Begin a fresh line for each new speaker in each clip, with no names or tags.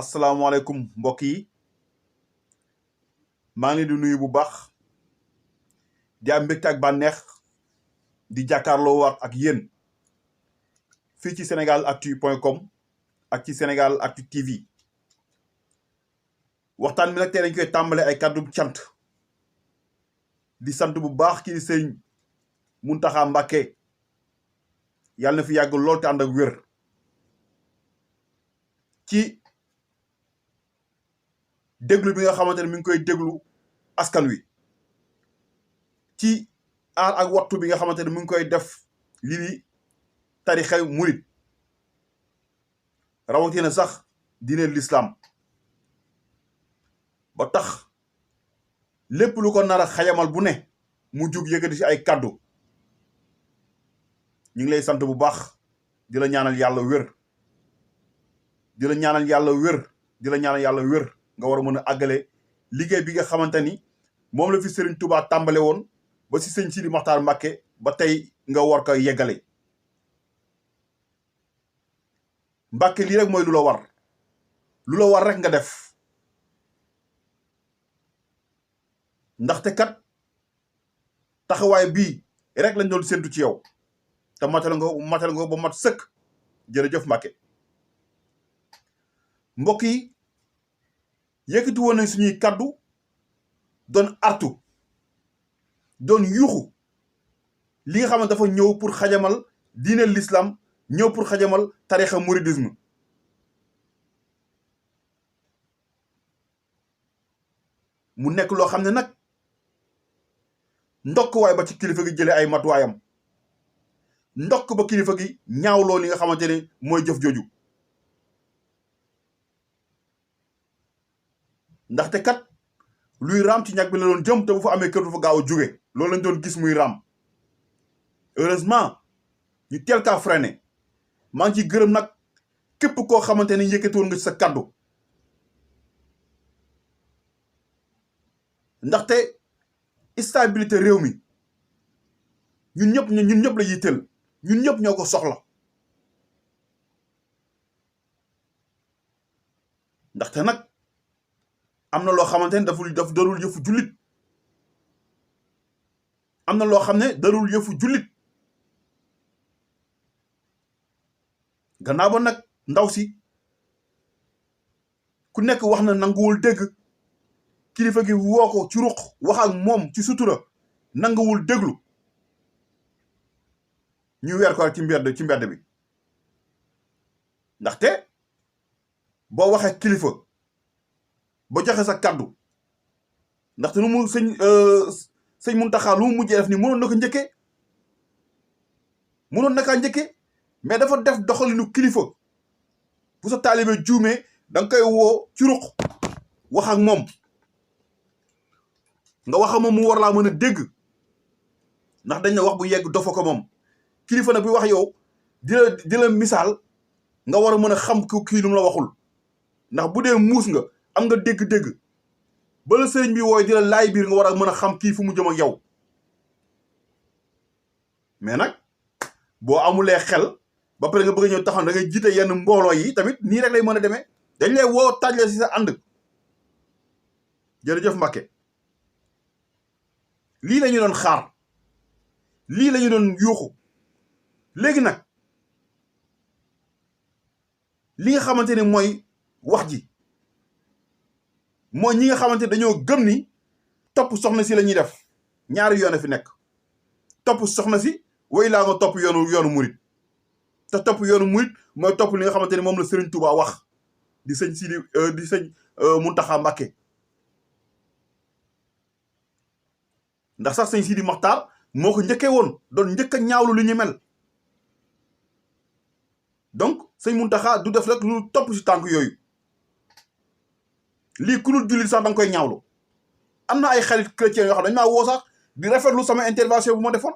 asalaamaaleykum mbokk yi maa ngi leen di nuyu bu baax di am mbégte ak bànneex di jàkkaarloo waat ak yéen fii ci senegalactu.com ak ci Senegalactu TV waxtaan bi nag tey dañ koy tàmbale ay kàddu cant di sant bu baax kii di sëñ Muntaxa Mbàkke yàlla na fi yàgg lool te ànd ak wér ci déglu bi nga xamante ne mi ngi koy déglu askan wi ci aar ak wattu bi nga xamante ne mi ngi koy def lii di tarixa murit rawatina sax diine l'islam ba tax lépp lu ko nar a xajamal bu ne mu jug yëkkati ci ay kàddu ñu ngi lay sant bu baax di la ñaanal yàlla wér di la ñaanal yàlla wér di la ñaanal yàlla wér nga war a mën a àggale liggéey bi nga xamante ni moom la fi Serigne Touba tàmbale woon ba si sëñ Sidi Maxtaar Mbàkke ba tey nga war ko yeggale Mbàkke lii rek mooy lu la war rek nga def ndaxte kat taxawaay bii rek lañ doon séntu ci yow te matal nga ba mat sëkk jërëjëf Mbàkke mbokk yi yëkkati woon nañ suñuy kàddu doon artu doon yuuxu li nga xamante dafa ñëw pour xajamal diine l'islam ñëw pour xajamal tarixa mouridisme mu nekk loo xam ne nag ndokk waay ba ci kilifa gi jëlee ay matuwaayam ndokk ba kilifa gi ñaawloo li nga xamante ne mooy jëf jooju ndaxte kat luy raam ci ñag bi la doon jëm te bu fa amee kër du fa gaaw a jóge loolu lañ doon gis muy raam heureusement ñu teel kaa freiné maa ngi ciy gërëm nag képp koo xamante ne yëkkati woon nga ci sa kàddu ndaxte stabilité réew mi ñun ñëpp la yitteel ñun ñëpp ñoo ko soxla ndaxte nag am na loo xamante ne daf darul yëfu jullit am na loo xam ne darul yëfu jullit gannaaw ba nag ndaw si ku nekk wax na nanguwul dégg kilifa gi woo ko ci ruq wax ak moom ci sutura nanguwul déglu ñu weer ko ci mbedd bi ndaxte boo waxee kilifa ba joxe sa kàddu ndaxte lu mu sëñ Muntaxa lu mu mujjee def ni mënoon na ko njëkkee mënoon na kaa njëkkee mais dafa def doxalinu kilifa bu sa taalibe juumee da nga koy woo ci ruq wax ak moom nga wax ak moom mu war laa mën a dégg ndax dañ ne wax bu yegg dofa ko moom kilifa nag bi wax yow di la misaal nga war a mën a xam kii lu mu la waxul ndax bu dee muus nga am nga dégg-dégg ba la sëriñ bi wooy di la laay biir nga war a mën a xam kii fu mu jëm ak yow mais nag boo amulee xel ba pare nga bëgg ñëw taxaw da ngay jiite yenn mbooloo yi tamit nii rek lay mën a demee dañ lay woo taaj la si sa ànd jërëjëf Mbàkke lii la ñu doon xaar lii la ñu doon yuuxu léegi nag li nga xamante ne mooy wax ji mooy ñi nga xamante dañoo gëm ni topp soxna si la ñuy def ñaari yoon fi nekk topp soxna si way laa nga topp yoonu murit te topp yoonu murit mooy topp li nga xamante ne moom la Serigne Touba wax di sëñ Muntaxa Mbàkke ndax sax sëñ Sidi Maxtaar moo ko njëkkee woon doon njëkk a ñaawlu lu ñu mel donc sëñ Muntaxa du def rek lu topp si tànk yooyu lii ku dul jullit sax da nga koy ñaawlu am na ay xarit chrétien yoo xam dañ maa woo sax di rafetlu sama intervention bu ma defoon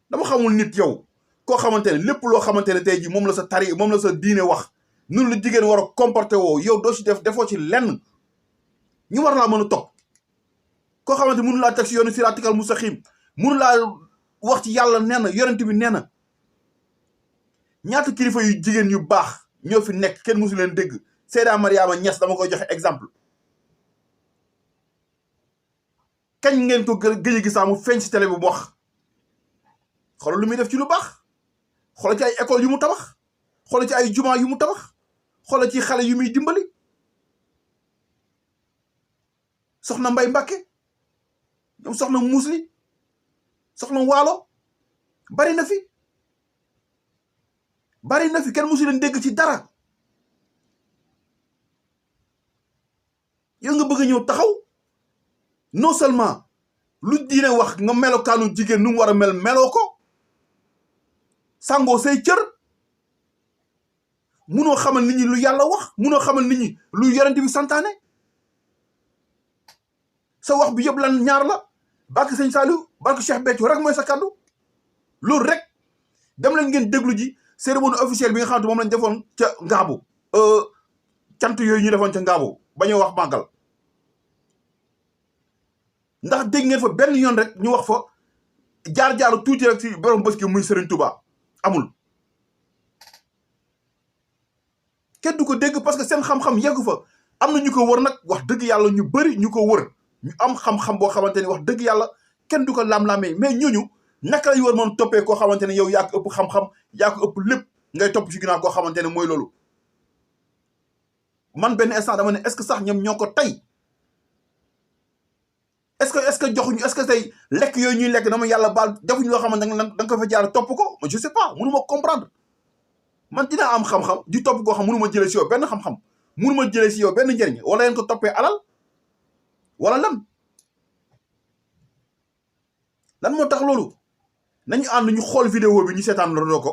dama xamul nit yow koo xamante ne lépp loo xamante ne tey ji moom la sa diine wax nun la jigéen war a comporté woo yow doo si defoo ci lenn ñu war laa mën a topp koo xamante mënu laa teg si yoonu siraatikal mustaqiim mënu laa wax ci yàlla nee na yonent bi nee na ñaata kilifa yu jigéen yu baax ñoo fi nekk kenn musu leen dégg Seyda Mariama Niass dama koy joxe exemple kañ ngeen ko gëj a gis mu feeñ si télé bi mu wax xoolal lu muy def ci lu baax xoolal ci ay école yu mu tabax xoolal ci ay juma yu mu tabax xoolal ci xale yu muy dimbali soxna Mbay Mbàkke ñoom soxna Musli soxna Waalo bari na fi kenn musu leen dégg ci dara yow nga bëgg a ñëw taxaw non seulement lu diine wax nga melokaanu jigéen nu mu war a meloo ko sangoo say cër munoo xamal nit ñi lu yàlla wax munoo xamal nit ñi lu yonent bi santaane sa wax bi yëpp lan ñaar la barke sëñ Saliou barke Cheikh Béthio rek mooy sa kaddu loolu rek dem leen ngeen déglu ji cérémonie officielle bi nga xamante moom lañ defoon ca Ngaabu cant yooyu ñu defoon ca Ngaabu ba ñu wax màggal ndax dégg ngeen fa benn yoon rek ñu wax fa jaar-jaaru tuuti rek ci borom bés ki muy Serigne Touba amul kenn du ko dégg parce que seen xam-xam yeggu fa am na ñu ko wër nag wax dëgg yàlla ñu bëri ñu ko wër ñu am xam-xam boo xamante ni wax dëgg yàlla kenn du ko lam-lamee mais ñooñu naka lañu war mën toppee koo xamante ne yow yaa ko ëpp xam-xam yaa ko ëpp lépp ngay topp ci ginnaaw koo xamante ne mooy loolu man benn instant dama ne est-ce que sax ñoom ñoo ko tey est-ce que joxuñu est-ce que tey lekk yooyu ñuy lekk dama yàlla baal defuñu loo xamante ne da nga ko fa jaar topp ko je sais pas mënu ma comprendre man dinaa am xam-xam di topp koo xam mënu ma jëlee si yow benn xam-xam mënu ma jëlee si yow benn njëriñ wala leen ko toppee alal wala lan moo tax loolu nañu ànd ñu xool vidéo bi ñu seetaan la ko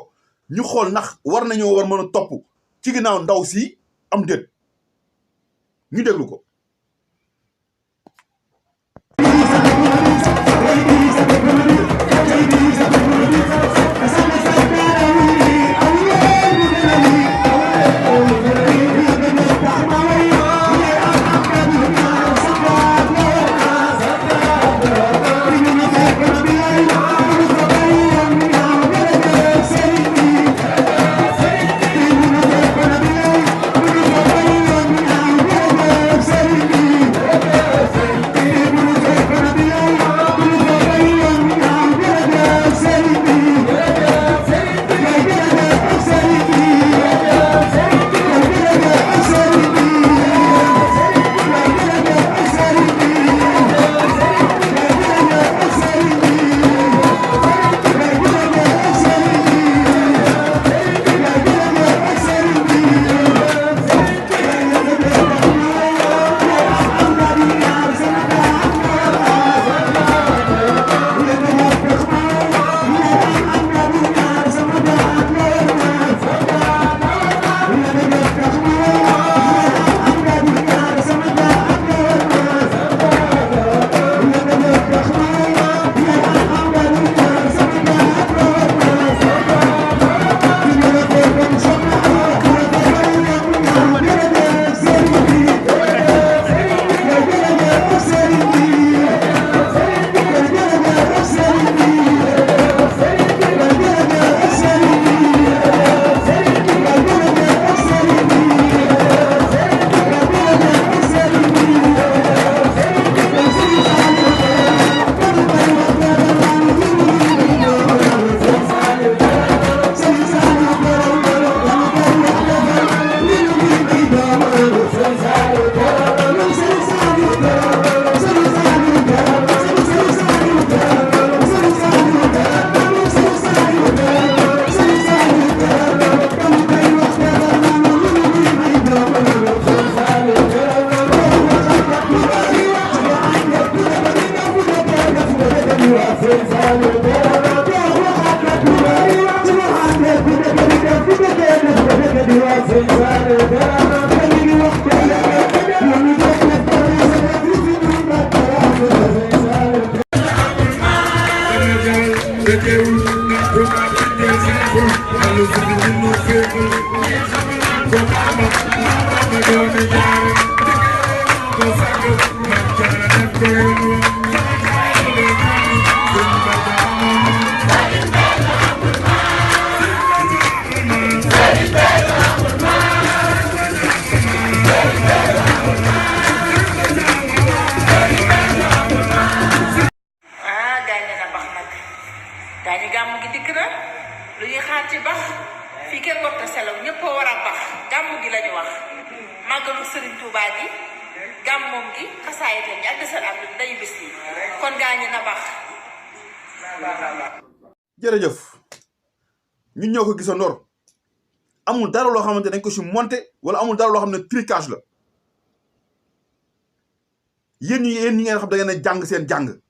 ñu xool ndax war mën a topp ci ginnaaw ndaw si am déet ñu déglu ko.
Hey, kon gaañi na bax.
jërëjëf ñun ñoo ko gisandoor amul dara loo xamante dañ ko ci monté wala amul dara loo xam ne trucage la yéen ñi ngeen xam da ngeen a jàng seen jàng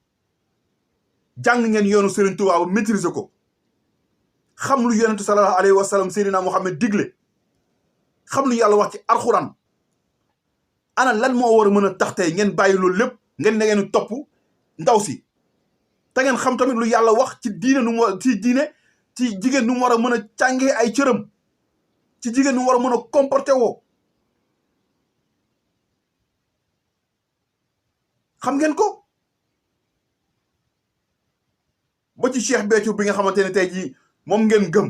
ngeen yoonu Serigne Touba ba maîtriser ko xam lu yonentu sallallahu alayhi wa sallam Seydina Muhammad digle xam lu yàlla wax ci alxuraan ana lan moo war a mën a tax tey ngeen bàyyi loolu lépp ngeen ne ngeen topp ndaw si te ngeen xam tamit lu yàlla wax ci diine nu mu ci jigéen nu mu war a mën a càngee ay cëram ci jigéen nu mu war a mën a comporté woo xam ngeen ko ba ci Cheikh Béthio bi nga xamante ne tey jii moom ngeen gëm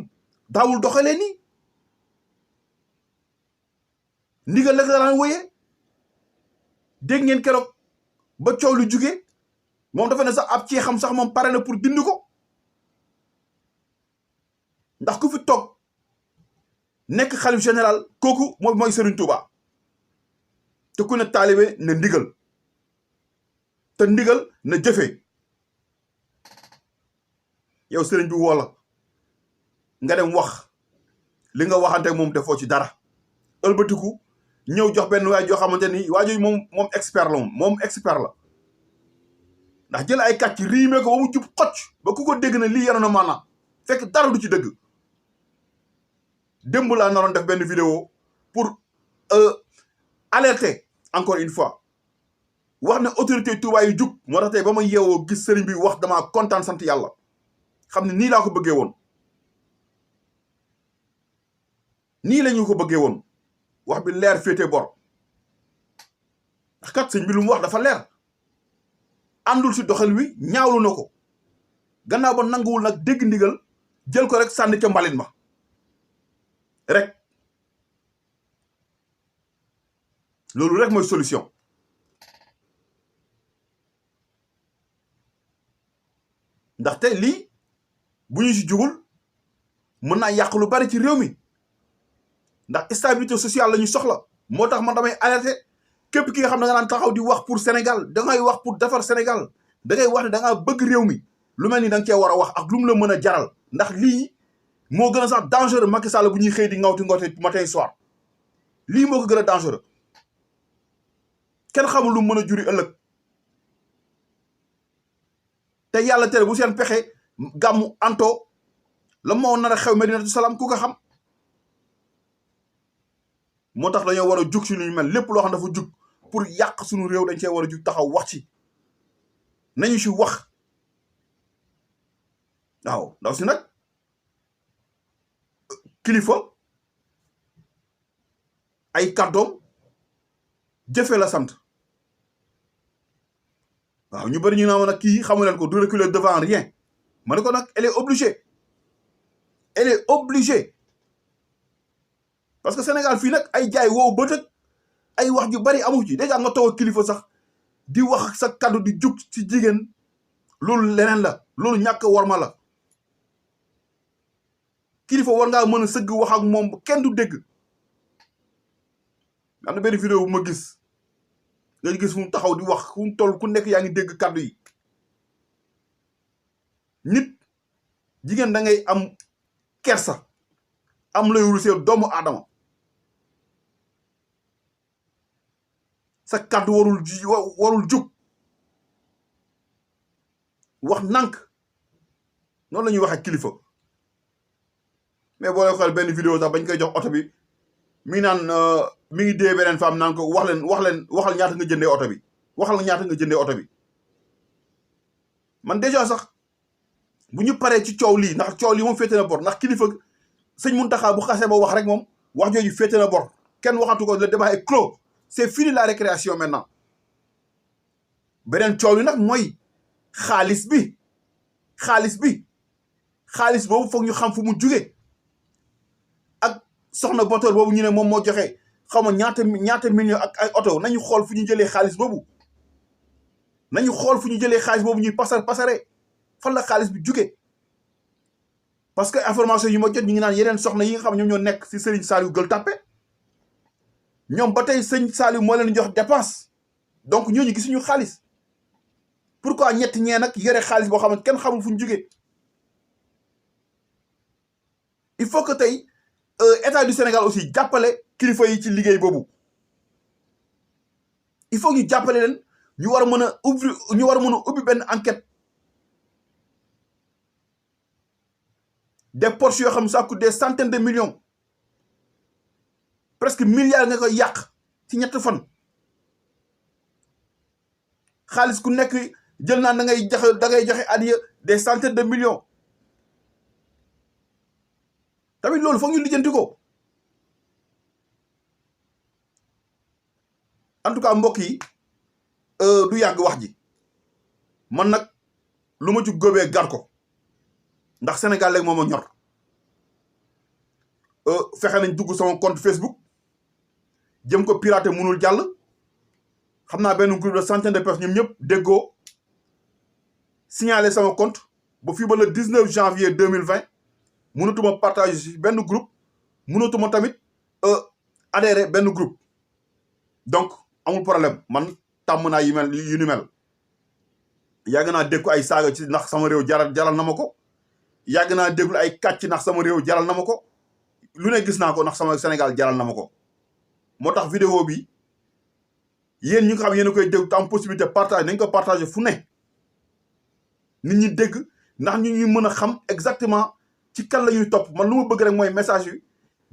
daawul doxalee nii ndigal la daan wéyee dégg ngeen keroog ba coow lu jugee moom dafa ne sax ab ci xam sax moom pare na pour dindi ko ndax ku fi toog nekk xalif général kooku mooy Serigne Touba te ku ne taalibe ne ndigal te ndigal na jëfee yow Serigne bi woo la nga dem wax li nga waxante moom defoo ci dara ëlbatiku ñëw jox benn waay joo xamante ni waa jooju moom expert la moom expert la ndax jël ay kàcc riime ko ba mu jub xocc ba ku ko dégg na lii yaroon na maanaam fekk dara du ci dëgg démb laa naroon def benn vidéo pour alerter encore une fois wax ne autorité Touba yi jug moo tax tey ba ma yeewoo gis sëriñ bi wax damaa kontaan sant yàlla xam ne nii laa ko bëggee woon nii la ñu ko bëggee woon wax bi leer féete bor ndax kat sëñ bi lu mu wax dafa leer àndul si doxal wi ñaawlu na ko gannaaw ba nanguwul nag dégg ndigal jël ko rek sànni ca mbalit ma rek loolu rek mooy solution ndaxte lii bu ñu si jugul mën naa yàq lu bari ci réew mi ndax stabilité sociale la ñu soxla moo tax man damay alerter képp ki nga xam ne da nga naan taxaw di wax pour Sénégal da ngay wax pour defar Sénégal da ngay wax ne da ngaa bëgg réew mi lu mel ni da nga cee war a wax ak lu mu la mën a jaral ndax lii moo gën a sax dangereux Macky Sall bu ñuy xëy di ngawti ngoote matin soir lii moo ko gën a dangereux kenn xamul lu mën a juri ëllëg te yàlla tere bu seen pexe gàmmu anto la moo nar a xew Medinatu Salaam ku ko xam moo tax dañoo war a jug si lu ñu mel lépp loo xam dafa jug pour yàq suñu réew dañ cee war a jug taxaw wax ci nañu si wax waaw ndaw si nag kilifa ay kàddoom jëfe la sant waaw ñu bëri ñu naa ma nag kii xamu leen ko du reculer devant rien ma ne ko nag elle est obligée parce que Sénégal fii nag ay jaay woowu bëtëg ay wax ju bari amu ci déjà nga toog kilifa sax di wax sa kaddu di jug ci jigéen loolu leneen la loolu ñàkk worma la kilifa war ngaa mën a sëgg wax ak moom kenn du dégg am na benn vidéo bu ma gis nga gis fu mu taxaw di wax fu mu toll ku nekk yaa ngi dégg kaddu yi nit jigéen da ngay am kersa am lay rusee doomu aadama sa kaddu warul jug wax nànk noonu la ñuy wax ak kilifa mais boo leen xool benn vidéo sax bañ koy jox oto bi mi ngi naan mi ngi dee beneen femme naan ko waxal ñaata nga jëndee oto bi waxal ñaata nga jëndee oto bi man déjà sax bu ñu paree ci coow lii ndax coow lii moom féete na bor ndax kilifa sëñ Mountakha bu xasee ba wax rek moom wax jooju féete na bor kenn waxatu ko le débat est clos c'est fini la récréation maintenant beneen coow li nag mooy xaalis boobu foog ñu xam fu mu jugee ak soxna botoor boobu ñu ne moom moo joxe xaw ma ñaata million ak ay oto nañu xool fu ñu jëlee xaalis boobu ñuy pasare fan la xaalis bi jugee parce que information yi ma jot ñu ngi naan yeneen soxna yi nga xam ñoom ñoo nekk ci Serigne Saliou Gueule Tapée ñoom ba tey sëñ Saliou moo leen jox dépense donc ñooñu gisuñu xaalis pourquoi ñett ñee nag yore xaalis boo xam ne kenn xamul fu ñu jógee il faut que tey état du Sénégal aussi jàppale kilifa yi ci liggéey boobu il faut ñu jàppale leen ñu war a mën a ubbi benn enquête des Porsche yoo xam ne ça coûte des centaines de millions presque milliards nga koy yàq ci ñett fan xaalis ku nekk jël naan da ngay joxe adiya des centaines de millions tamit loolu foog ñu lijjanti ko en tout cas mbokk yi du yàgg wax ji man nag lu ma ci góobee gar ko ndax Sénégal léegi moom a ñor fexe nañ dugg sama compte Facebook jëm ko pirater mënul jàll xam naa benn groupe de centaine de personnes ñoom ñëpp déggoo signaler sama compte ba fii ba le 19 janvier 2020 mënatuma partager ci benn groupe mënatuma tamit adhérer benn groupe donc amul problème man tàmm naa yu ni mel yàgg naa dégg ko ay saaga ci ndax sama réew jaral na ma ko yàgg naa déglu ay kàcc ndax sama réew jaral na ma ko lu ne gis naa ko ndax sama Sénégal jaral na ma ko moo tax vidéo bi yéen ñi nga xam yéen a koy dégg te am possibilité partage nañ ko partager fu ne nit ñi dégg ndax ñu mën a xam exactement ci kan la ñuy topp man lu ma bëgg rek mooy message yi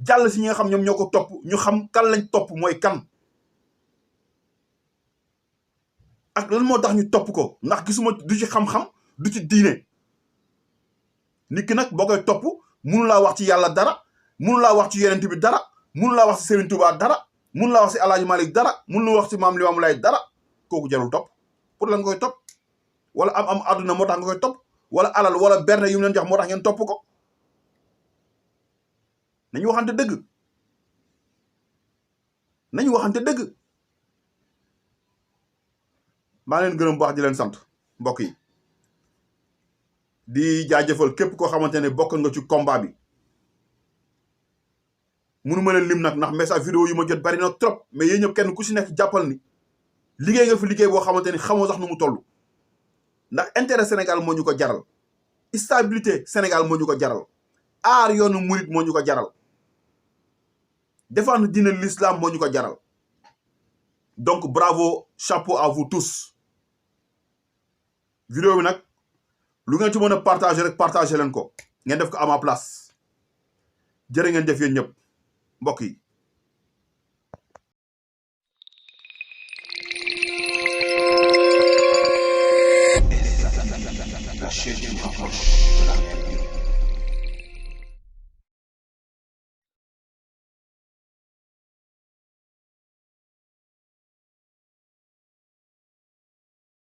jàll si ñi nga xam ñoom ñoo ko topp ñu xam kan lañ topp mooy kan ak lan moo tax ñu topp ko ndax gisuma du ci xam-xam du ci diine nit ki nag boo koy topp mënu laa wax ci yàlla dara mënu laa wax ci yonent bi dara mënu laa wax ci Serigne Touba dara mënu laa wax ci El Hadj Malick dara mënu laa wax ci Maam Limaamu Laay dara kooku jarul topp pour lan nga koy topp wala am àdduna moo tax nga koy topp wala alal wala berne yu mu leen jox moo tax ngeen topp ko nañu waxante dëgg maa leen gërëm bu baax di leen sant mbokk yi di jaajëfal képp koo xamante ne bokk nga ci combat bi mënu ma leen lim nag ndax message vidéo yu ma jot bari na trop mais yéen ñëpp kenn ku si nekk jàppal ni liggéey nga fi liggéey boo xamante ni xamoo sax nu mu toll ndax intérêt Sénégal moo ñu ko jaral stabilité Sénégal moo ñu ko jaral aar yoonu murit moo ñu ko jaral défendre diine l'islam moo ñu ko jaral donc bravo chapeau à vous tous vidéo bi nag lu ngeen ci mën a partager rek partager leen ko ngeen def ko à ma place jërë ngeen def yéen ñëpp mbokk yi